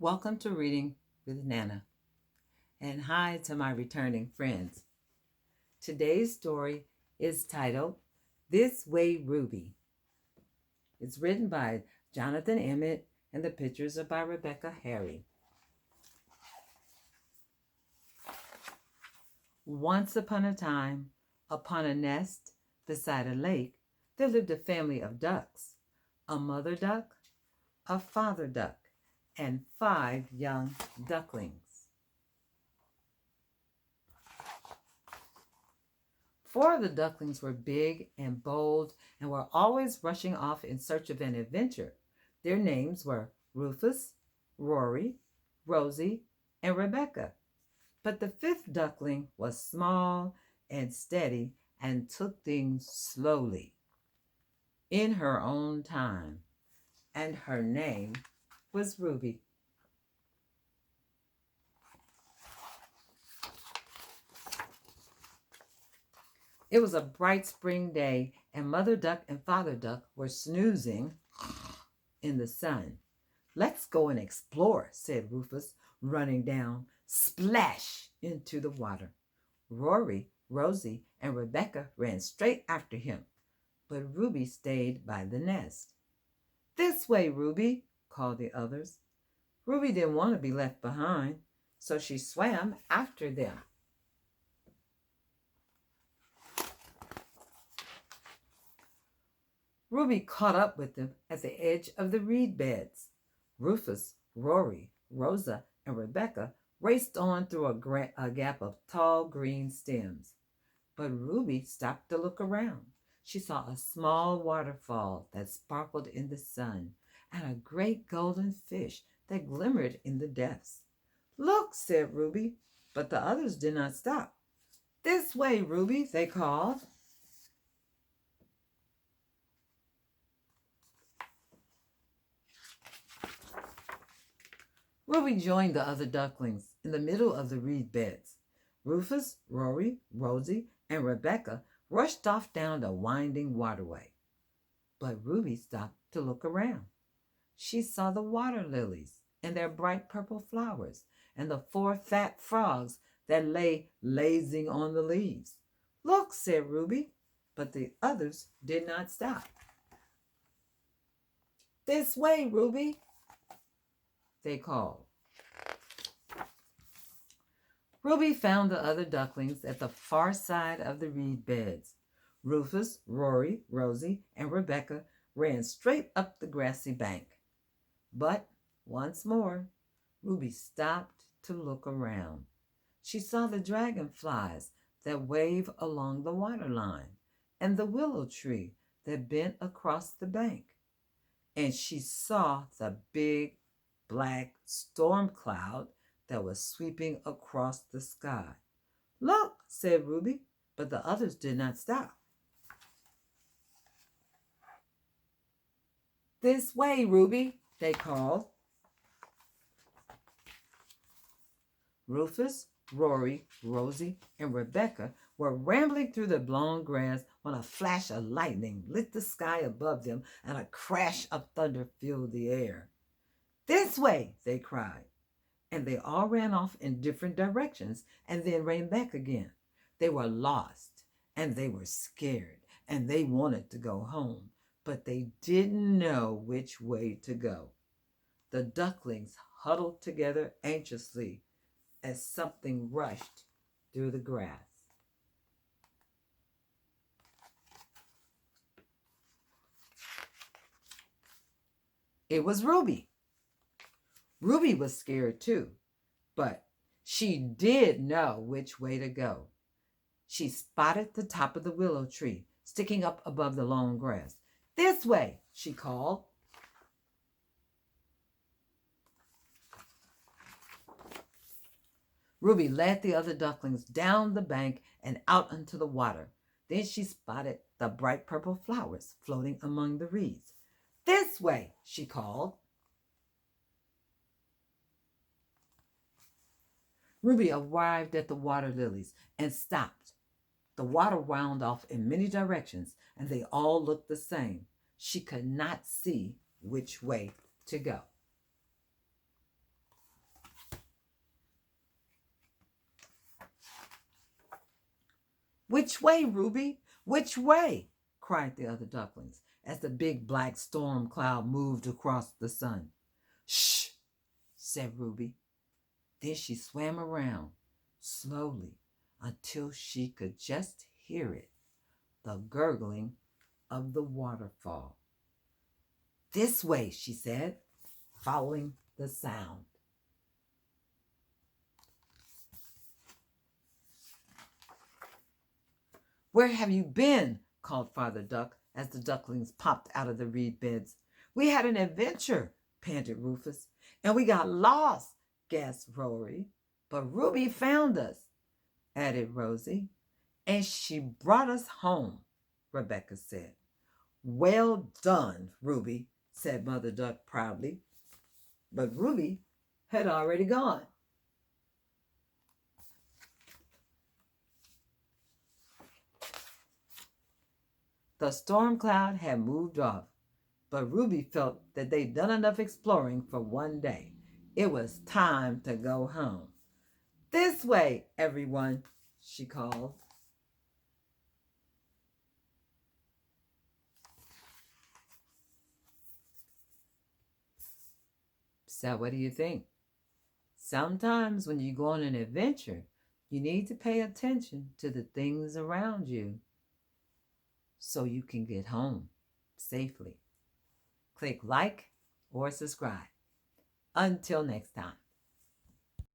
Welcome to Reading with Nana, and hi to my returning friends. Today's story is titled This Way Ruby. It's written by Jonathan Emmett, and the pictures are by Rebecca Harry. Once upon a time, upon a nest beside a lake, there lived a family of ducks, a mother duck, a father duck, and 5 young ducklings. 4 of the ducklings were big and bold and were always rushing off in search of an adventure. Their names were Rufus, Rory, Rosie, and Rebecca. But the 5th duckling was small and steady and took things slowly, in her own time, and her name was Ruby. It was a bright spring day, and Mother Duck and Father Duck were snoozing in the sun. "Let's go and explore," said Rufus, running down, splash, into the water. Rory, Rosie, and Rebecca ran straight after him, but Ruby stayed by the nest. "This way, Ruby," called the others. Ruby didn't want to be left behind, so she swam after them. Ruby caught up with them at the edge of the reed beds. Rufus, Rory, Rosa, and Rebecca raced on through a gap of tall green stems. But Ruby stopped to look around. She saw a small waterfall that sparkled in the sun and a great golden fish that glimmered in the depths. "Look," said Ruby, but the others did not stop. "This way, Ruby," they called. Ruby joined the other ducklings in the middle of the reed beds. Rufus, Rory, Rosie, and Rebecca rushed off down the winding waterway. But Ruby stopped to look around. She saw the water lilies and their bright purple flowers, and the 4 fat frogs that lay lazing on the leaves. "Look," said Ruby, but the others did not stop. "This way, Ruby," they called. Ruby found the other ducklings at the far side of the reed beds. Rufus, Rory, Rosie, and Rebecca ran straight up the grassy bank. But once more, Ruby stopped to look around. She saw the dragonflies that wave along the waterline and the willow tree that bent across the bank. And she saw the big black storm cloud that was sweeping across the sky. "Look," said Ruby, but the others did not stop. "This way, Ruby," they called. Rufus, Rory, Rosie, and Rebecca were rambling through the long grass when a flash of lightning lit the sky above them and a crash of thunder filled the air. "This way," they cried, and they all ran off in different directions and then ran back again. They were lost and they were scared and they wanted to go home, but they didn't know which way to go. The ducklings huddled together anxiously as something rushed through the grass. It was Ruby. Ruby was scared too, but she did know which way to go. She spotted the top of the willow tree sticking up above the long grass. "This way," she called. Ruby led the other ducklings down the bank and out into the water. Then she spotted the bright purple flowers floating among the reeds. "This way," she called. Ruby arrived at the water lilies and stopped. The water wound off in many directions, and they all looked the same. She could not see which way to go. Which way, Ruby? Which way? Cried the other ducklings as the big black storm cloud moved across the sun. Shh, said Ruby. Then she swam around slowly until she could just hear it, the gurgling of the waterfall. This way, she said, following the sound. Where have you been? Called Father Duck as the ducklings popped out of the reed beds. We had an adventure, panted Rufus. And we got lost, gasped Rory. But Ruby found us, added Rosie. And she brought us home, Rebecca said. Well done, Ruby, said Mother Duck proudly. But Ruby had already gone. The storm cloud had moved off, but Ruby felt that they'd done enough exploring for one day. It was time to go home. This way, everyone, she called. So what do you think? Sometimes when you go on an adventure, you need to pay attention to the things around you so you can get home safely. Click like or subscribe. Until next time.